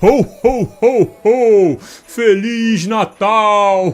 Ho, ho, ho, ho! Feliz Natal!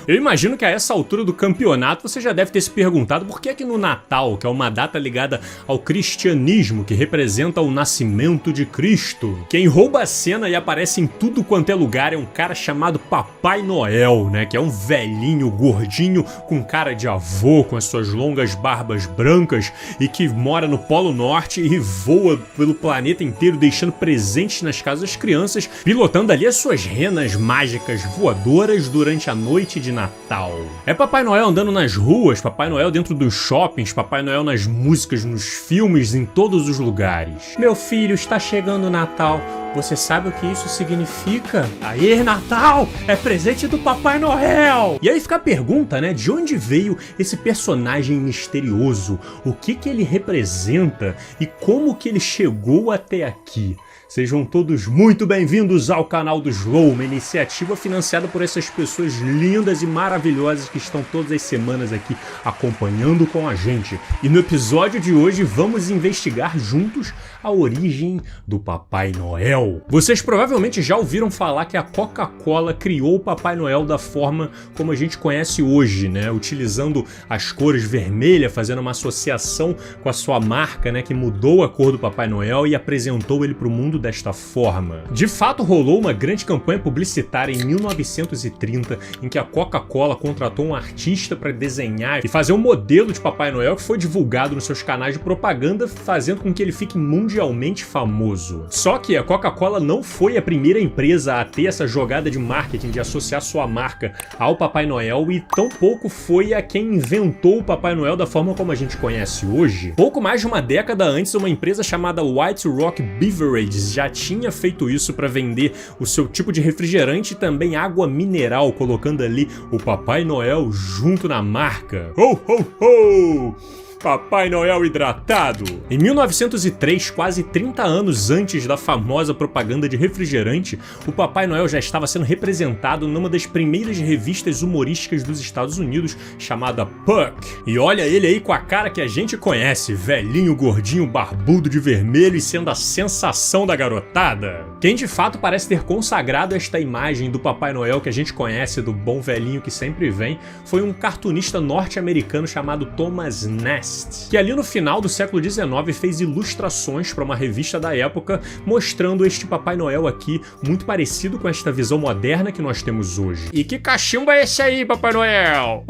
Eu imagino que a essa altura do campeonato você já deve ter se perguntado por que é que no Natal, que é uma data ligada ao cristianismo, que representa o nascimento de Cristo, quem rouba a cena e aparece em tudo quanto é lugar é um cara chamado Papai Noel, né? Que é um velhinho gordinho com cara de avô, com as suas longas barbas brancas e que mora no Polo Norte e voa pelo planeta inteiro deixando presentes nas casas das crianças, pilotando ali as suas renas mágicas voadoras durante a noite de Natal. É Papai Noel andando nas ruas, Papai Noel dentro dos shoppings, Papai Noel nas músicas, nos filmes, em todos os lugares. Meu filho, está chegando o Natal. Você sabe o que isso significa? Aê, Natal! É presente do Papai Noel! E aí fica a pergunta, né? De onde veio esse personagem misterioso? O que ele representa? E como que ele chegou até aqui? Sejam todos muito bem-vindos ao canal do Slow, uma iniciativa financiada por essas pessoas lindas e maravilhosas que estão todas as semanas aqui acompanhando com a gente. E no episódio de hoje vamos investigar juntos a origem do Papai Noel. Vocês provavelmente já ouviram falar que a Coca-Cola criou o Papai Noel da forma como a gente conhece hoje, né? Utilizando as cores vermelha, fazendo uma associação com a sua marca, né? Que mudou a cor do Papai Noel e apresentou ele para o mundo desta forma. De fato, rolou uma grande campanha publicitária em 1930 em que a Coca-Cola contratou um artista para desenhar e fazer um modelo de Papai Noel que foi divulgado nos seus canais de propaganda, fazendo com que ele fique mundialmente famoso. Só que a Coca-Cola não foi a primeira empresa a ter essa jogada de marketing de associar sua marca ao Papai Noel e tampouco foi a quem inventou o Papai Noel da forma como a gente conhece hoje. Pouco mais de uma década antes, uma empresa chamada White Rock Beverages já tinha feito isso para vender o seu tipo de refrigerante e também água mineral, colocando ali o Papai Noel junto na marca. Ho, ho, ho! Papai Noel hidratado. Em 1903, quase 30 anos antes da famosa propaganda de refrigerante, o Papai Noel já estava sendo representado numa das primeiras revistas humorísticas dos Estados Unidos, chamada Puck. E olha ele aí com a cara que a gente conhece, velhinho, gordinho, barbudo de vermelho e sendo a sensação da garotada. Quem de fato parece ter consagrado esta imagem do Papai Noel que a gente conhece, do bom velhinho que sempre vem, foi um cartunista norte-americano chamado Thomas Nast, que ali no final do século XIX fez ilustrações para uma revista da época mostrando este Papai Noel aqui muito parecido com esta visão moderna que nós temos hoje. E que cachimbo é esse aí, Papai Noel?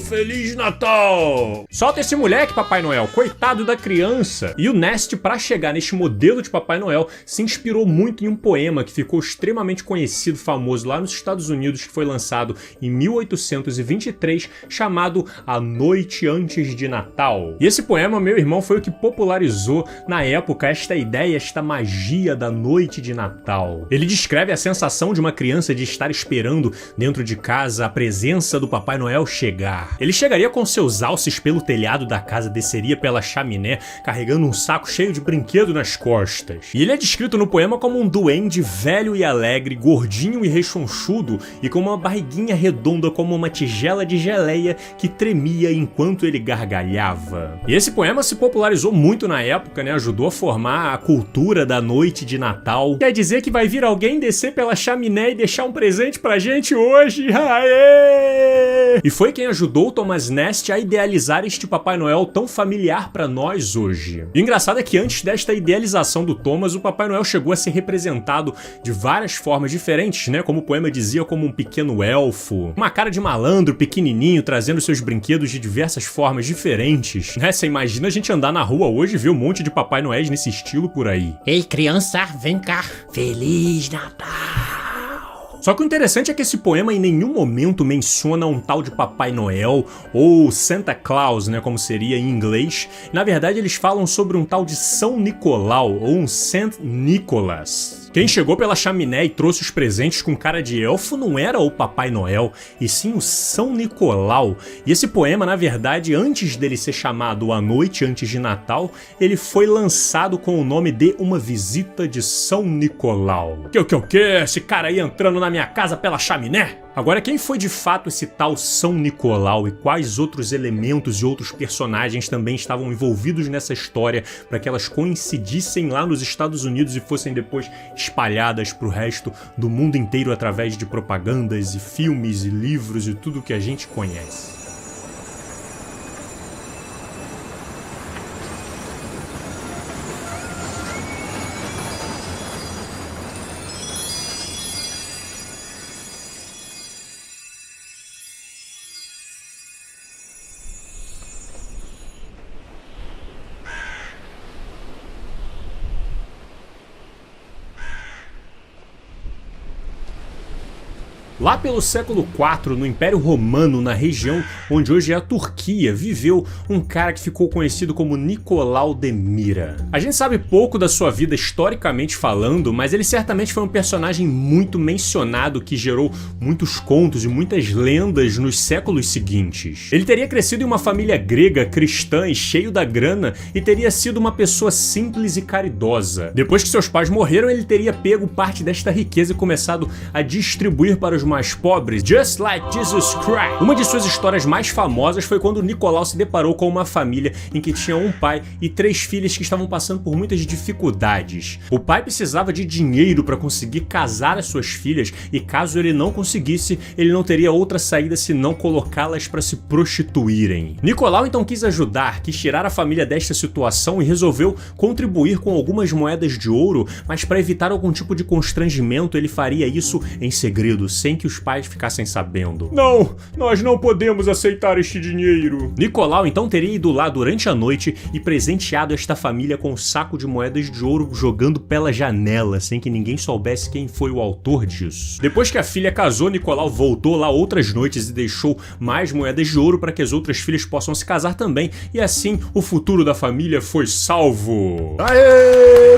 Feliz Natal! Solta esse moleque, Papai Noel, coitado da criança! E o Nast, para chegar neste modelo de Papai Noel, se inspirou muito em um poema que ficou extremamente conhecido, famoso lá nos Estados Unidos, que foi lançado em 1823, chamado A Noite Antes de Natal. E esse poema, meu irmão, foi o que popularizou na época esta ideia, esta magia da noite de Natal. Ele descreve a sensação de uma criança de estar esperando dentro de casa a presença do Papai Noel chegar. Ele chegaria com seus alces pelo telhado da casa, desceria pela chaminé carregando um saco cheio de brinquedo nas costas. E ele é descrito no poema como um duende velho e alegre, gordinho e rechonchudo e com uma barriguinha redonda como uma tigela de geleia que tremia enquanto ele gargalhava. E esse poema se popularizou muito na época, né? Ajudou a formar a cultura da noite de Natal. Quer dizer que vai vir alguém descer pela chaminé e deixar um presente pra gente hoje? Aê! E foi quem ajudou o Thomas Nast a idealizar este Papai Noel tão familiar pra nós hoje. E o engraçado é que antes desta idealização do Thomas, o Papai Noel chegou a ser representado de várias formas diferentes, né? Como o poema dizia, como um pequeno elfo, uma cara de malandro, pequenininho, trazendo seus brinquedos de diversas formas diferentes, né? Você imagina a gente andar na rua hoje e ver um monte de Papai Noéis nesse estilo por aí. Ei, criança, vem cá. Feliz Natal! Só que o interessante é que esse poema em nenhum momento menciona um tal de Papai Noel ou Santa Claus, né, como seria em inglês. Na verdade, eles falam sobre um tal de São Nicolau ou um Saint Nicholas. Quem chegou pela chaminé e trouxe os presentes com cara de elfo não era o Papai Noel, e sim o São Nicolau. E esse poema, na verdade, antes dele ser chamado A Noite Antes de Natal, ele foi lançado com o nome de Uma Visita de São Nicolau. Que? Esse cara aí entrando na minha casa pela chaminé? Agora, quem foi de fato esse tal São Nicolau e quais outros elementos e outros personagens também estavam envolvidos nessa história para que elas coincidissem lá nos Estados Unidos e fossem depois espalhadas para o resto do mundo inteiro através de propagandas e filmes e livros e tudo que a gente conhece? Lá pelo século IV, no Império Romano, na região onde hoje é a Turquia, viveu um cara que ficou conhecido como Nicolau de Myra. A gente sabe pouco da sua vida historicamente falando, mas ele certamente foi um personagem muito mencionado que gerou muitos contos e muitas lendas nos séculos seguintes. Ele teria crescido em uma família grega, cristã e cheio da grana e teria sido uma pessoa simples e caridosa. Depois que seus pais morreram, ele teria pego parte desta riqueza e começado a distribuir para os mais pobres, just like Jesus Christ. Uma de suas histórias mais famosas foi quando Nicolau se deparou com uma família em que tinha um pai e 3 filhas que estavam passando por muitas dificuldades. O pai precisava de dinheiro para conseguir casar as suas filhas e caso ele não conseguisse, ele não teria outra saída senão colocá-las para se prostituírem. Nicolau então quis ajudar, quis tirar a família desta situação e resolveu contribuir com algumas moedas de ouro, mas para evitar algum tipo de constrangimento ele faria isso em segredo, sem que os pais ficassem sabendo. Não, nós não podemos aceitar este dinheiro. Nicolau então teria ido lá durante a noite e presenteado esta família com um saco de moedas de ouro jogando pela janela, sem que ninguém soubesse quem foi o autor disso. Depois que a filha casou, Nicolau voltou lá outras noites e deixou mais moedas de ouro para que as outras filhas possam se casar também, e assim o futuro da família foi salvo. Aê!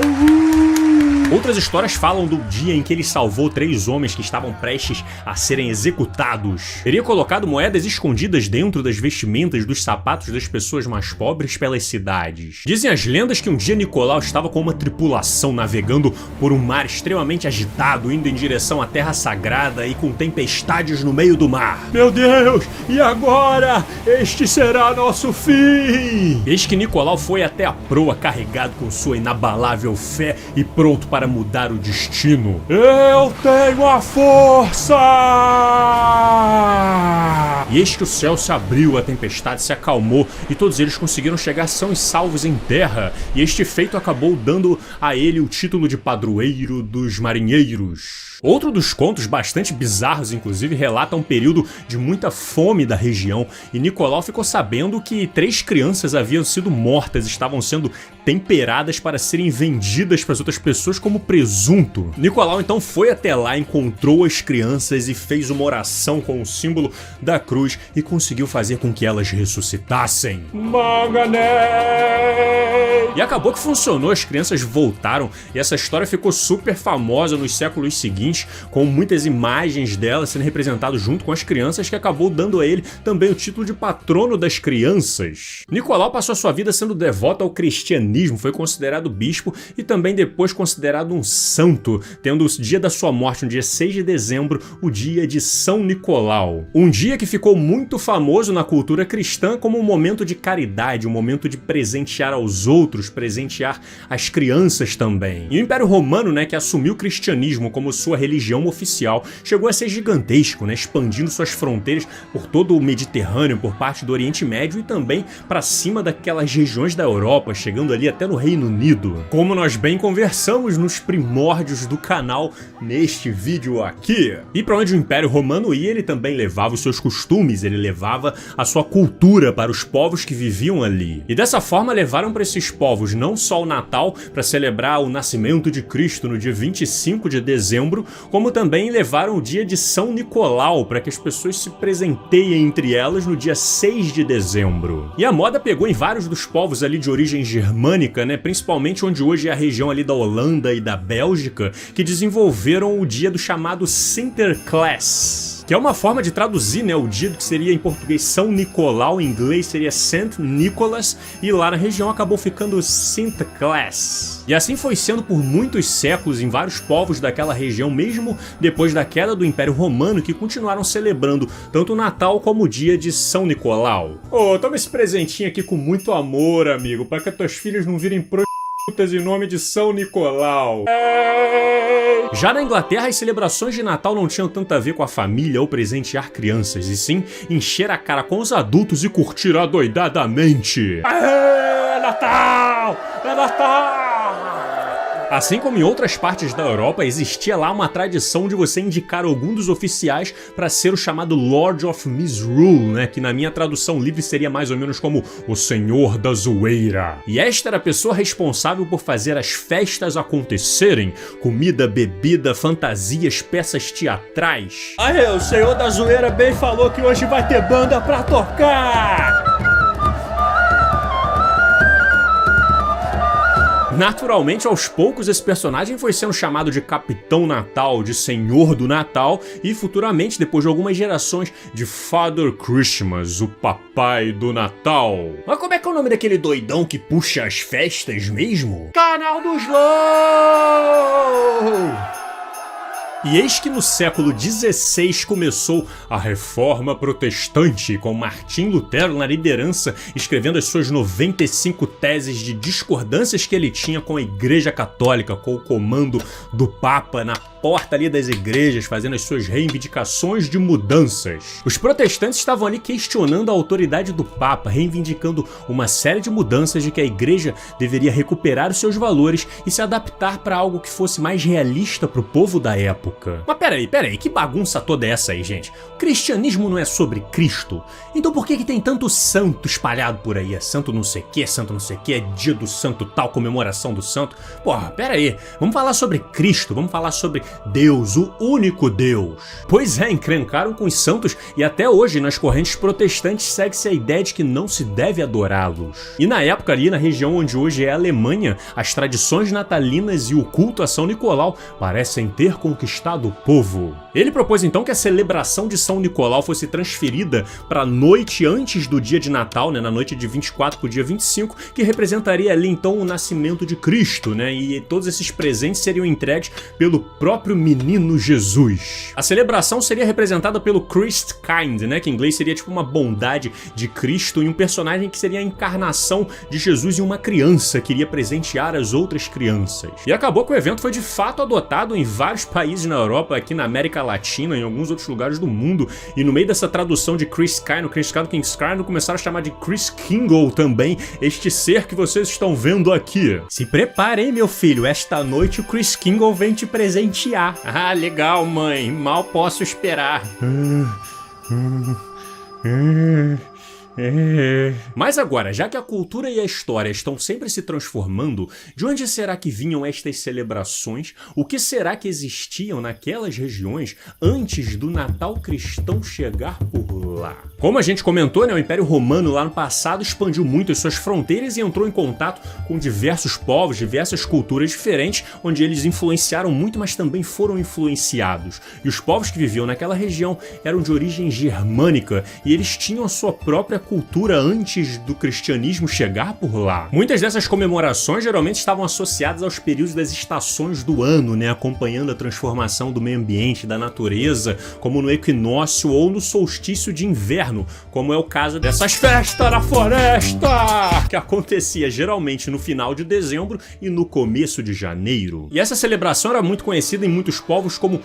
Outras histórias falam do dia em que ele salvou 3 homens que estavam prestes a serem executados. Teria colocado moedas escondidas dentro das vestimentas dos sapatos das pessoas mais pobres pelas cidades. Dizem as lendas que um dia Nicolau estava com uma tripulação navegando por um mar extremamente agitado, indo em direção à Terra Sagrada e com tempestades no meio do mar. Meu Deus, e agora? Este será nosso fim! Eis que Nicolau foi até a proa carregado com sua inabalável fé e pronto para mudar o destino. Eu tenho a força! E eis que o céu se abriu, a tempestade se acalmou e todos eles conseguiram chegar sãos e salvos em terra. E este feito acabou dando a ele o título de padroeiro dos marinheiros. Outro dos contos, bastante bizarros inclusive, relata um período de muita fome da região e Nicolau ficou sabendo que 3 crianças haviam sido mortas e estavam sendo temperadas para serem vendidas para as outras pessoas como presunto. Nicolau então foi até lá, encontrou as crianças e fez uma oração com o símbolo da cruz e conseguiu fazer com que elas ressuscitassem. Manganés! E acabou que funcionou, as crianças voltaram e essa história ficou super famosa nos séculos seguintes, com muitas imagens dela sendo representadas junto com as crianças, que acabou dando a ele também o título de patrono das crianças. Nicolau passou a sua vida sendo devoto ao cristianismo, foi considerado bispo e também depois considerado um santo, tendo o dia da sua morte, no dia 6 de dezembro, o dia de São Nicolau. Um dia que ficou muito famoso na cultura cristã como um momento de caridade, um momento de presentear aos outros, presentear as crianças também. E o Império Romano, que assumiu o cristianismo como sua religião oficial, chegou a ser gigantesco, expandindo suas fronteiras por todo o Mediterrâneo, por parte do Oriente Médio e também para cima daquelas regiões da Europa, chegando ali até no Reino Unido. Como nós bem conversamos nos primórdios do canal neste vídeo aqui. E para onde o Império Romano ia, ele também levava os seus costumes, ele levava a sua cultura para os povos que viviam ali. E dessa forma levaram para esses povos não só o Natal, para celebrar o nascimento de Cristo no dia 25 de dezembro, como também levaram o dia de São Nicolau, para que as pessoas se presenteiem entre elas no dia 6 de dezembro. E a moda pegou em vários dos povos ali de origem germânica, principalmente onde hoje é a região ali da Holanda e da Bélgica, que desenvolveram o dia do chamado Sinterklaas. que é uma forma de traduzir, né, o dia que seria em português São Nicolau, em inglês seria Saint Nicholas, e lá na região acabou ficando Sinterklaas. E assim foi sendo por muitos séculos em vários povos daquela região, mesmo depois da queda do Império Romano, que continuaram celebrando tanto o Natal como o dia de São Nicolau. Toma esse presentinho aqui com muito amor, amigo, para que teus filhos não virem prostitutas em nome de São Nicolau. Já na Inglaterra, as celebrações de Natal não tinham tanto a ver com a família ou presentear crianças, e sim encher a cara com os adultos e curtir adoidadamente. É Natal! É Natal! Assim como em outras partes da Europa, existia lá uma tradição de você indicar algum dos oficiais para ser o chamado Lord of Misrule, né? Que na minha tradução livre seria mais ou menos como o Senhor da Zoeira. E esta era a pessoa responsável por fazer as festas acontecerem, comida, bebida, fantasias, peças teatrais. Aê, o Senhor da Zoeira bem falou que hoje vai ter banda pra tocar! Naturalmente, aos poucos, esse personagem foi sendo chamado de Capitão Natal, de Senhor do Natal e futuramente, depois de algumas gerações, de Father Christmas, o Papai do Natal. Mas como é que é o nome daquele doidão que puxa as festas mesmo? Canal dos Loucos! E eis que no século XVI começou a Reforma Protestante, com Martim Lutero na liderança, escrevendo as suas 95 teses de discordâncias que ele tinha com a Igreja Católica, com o comando do Papa na porta ali das igrejas, fazendo as suas reivindicações de mudanças. Os protestantes estavam ali questionando a autoridade do Papa, reivindicando uma série de mudanças de que a igreja deveria recuperar os seus valores e se adaptar para algo que fosse mais realista para o povo da época. Mas peraí, que bagunça toda é essa aí, gente? O cristianismo não é sobre Cristo? Então por que tem tanto santo espalhado por aí? É santo não sei o que, é dia do santo tal, comemoração do santo? Porra, peraí, vamos falar sobre Cristo, vamos falar sobre Deus, o único Deus. Pois é, encrencaram com os santos e até hoje nas correntes protestantes segue-se a ideia de que não se deve adorá-los. E na época ali, na região onde hoje é a Alemanha, as tradições natalinas e o culto a São Nicolau parecem ter conquistado o povo. Ele propôs então que a celebração de São Nicolau fosse transferida para a noite antes do dia de Natal, né, na noite de 24 para o dia 25, que representaria ali então o nascimento de Cristo, né, e todos esses presentes seriam entregues pelo próprio menino Jesus. A celebração seria representada pelo Christkind, né, que em inglês seria tipo uma bondade de Cristo, e um personagem que seria a encarnação de Jesus em uma criança que iria presentear as outras crianças. E acabou que o evento foi de fato adotado em vários países na Europa, aqui na América Latina, em alguns outros lugares do mundo, e no meio dessa tradução de Christkind, começaram a chamar de Christkingle também, este ser que vocês estão vendo aqui. Se prepare, hein, meu filho, esta noite o Christkingle vem te presentear. Ah, legal, mãe, mal posso esperar. Mas agora, já que a cultura e a história estão sempre se transformando, de onde será que vinham estas celebrações? O que será que existiam naquelas regiões antes do Natal cristão chegar por lá? Como a gente comentou, né, o Império Romano lá no passado expandiu muito as suas fronteiras e entrou em contato com diversos povos, diversas culturas diferentes, onde eles influenciaram muito, mas também foram influenciados. E os povos que viviam naquela região eram de origem germânica e eles tinham a sua própria cultura antes do cristianismo chegar por lá. Muitas dessas comemorações geralmente estavam associadas aos períodos das estações do ano, né, acompanhando a transformação do meio ambiente, da natureza, como no equinócio ou no solstício de inverno, como é o caso dessas festas na floresta, que acontecia geralmente no final de dezembro e no começo de janeiro. E essa celebração era muito conhecida em muitos povos como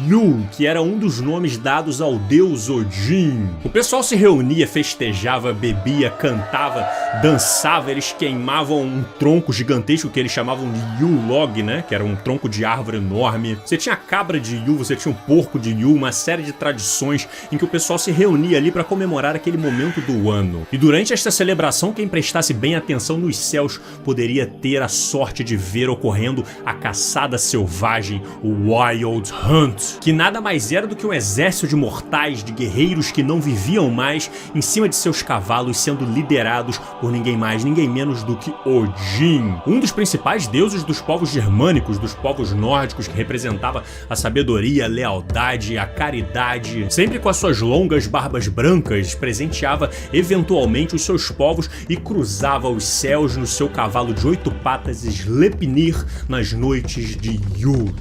Yule, que era um dos nomes dados ao deus Odin. O pessoal se reunia, festejava, bebia, cantava, dançava, eles queimavam um tronco gigantesco que eles chamavam de Yule Log, né, que era um tronco de árvore enorme. Você tinha a cabra de Yule, você tinha um porco de Yule, uma série de tradições em que o pessoal se reunia ali para comemorar aquele momento do ano. E durante esta celebração, quem prestasse bem atenção nos céus poderia ter a sorte de ver ocorrendo a caçada selvagem, o Wild Hunt, que nada mais era do que um exército de mortais, de guerreiros que não viviam mais, em cima de seus seus cavalos sendo liderados por ninguém mais, ninguém menos do que Odin, um dos principais deuses dos povos germânicos, dos povos nórdicos, que representava a sabedoria, a lealdade, a caridade. Sempre com as suas longas barbas brancas, presenteava eventualmente os seus povos e cruzava os céus no seu cavalo de 8 patas Sleipnir nas noites de Yule.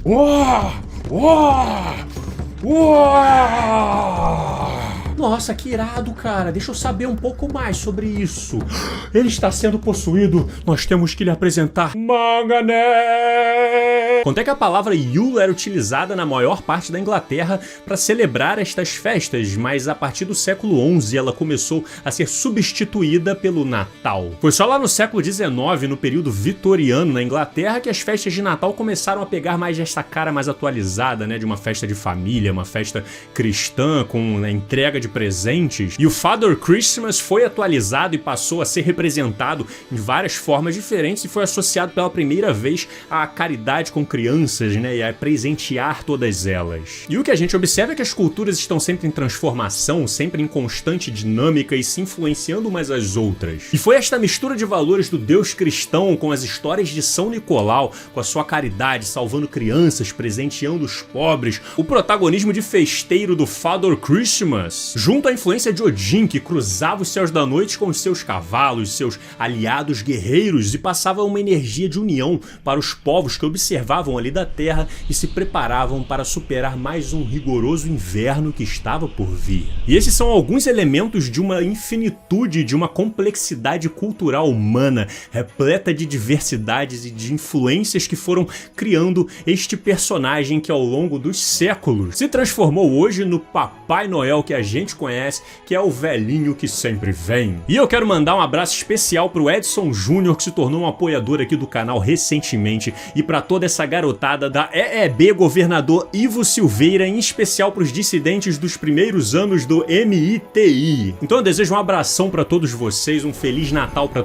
Nossa, que irado, cara. Deixa eu saber um pouco mais sobre isso. Ele está sendo possuído. Nós temos que lhe apresentar Mangané. Quanto é que a palavra Yule era utilizada na maior parte da Inglaterra para celebrar estas festas, mas a partir do século XI ela começou a ser substituída pelo Natal. Foi só lá no século XIX, no período vitoriano na Inglaterra, que as festas de Natal começaram a pegar mais essa cara mais atualizada, né, de uma festa de família, uma festa cristã com a entrega de presentes, e o Father Christmas foi atualizado e passou a ser representado em várias formas diferentes e foi associado pela primeira vez à caridade com crianças, né, e a presentear todas elas. E o que a gente observa é que as culturas estão sempre em transformação, sempre em constante dinâmica e se influenciando umas às outras. E foi esta mistura de valores do Deus cristão com as histórias de São Nicolau, com a sua caridade, salvando crianças, presenteando os pobres, o protagonismo de festeiro do Father Christmas, junto à influência de Odin, que cruzava os céus da noite com os seus cavalos, seus aliados guerreiros, e passava uma energia de união para os povos que observavam ali da terra e se preparavam para superar mais um rigoroso inverno que estava por vir. E esses são alguns elementos de uma infinitude, de uma complexidade cultural humana, repleta de diversidades e de influências que foram criando este personagem que ao longo dos séculos se transformou hoje no Papai Noel que a gente conhece, que é o velhinho que sempre vem. E eu quero mandar um abraço especial pro Edson Júnior, que se tornou um apoiador aqui do canal recentemente, e para toda essa garotada da EEB Governador Ivo Silveira, em especial pros dissidentes dos primeiros anos do MITI. Então eu desejo um abração para todos vocês, um Feliz Natal para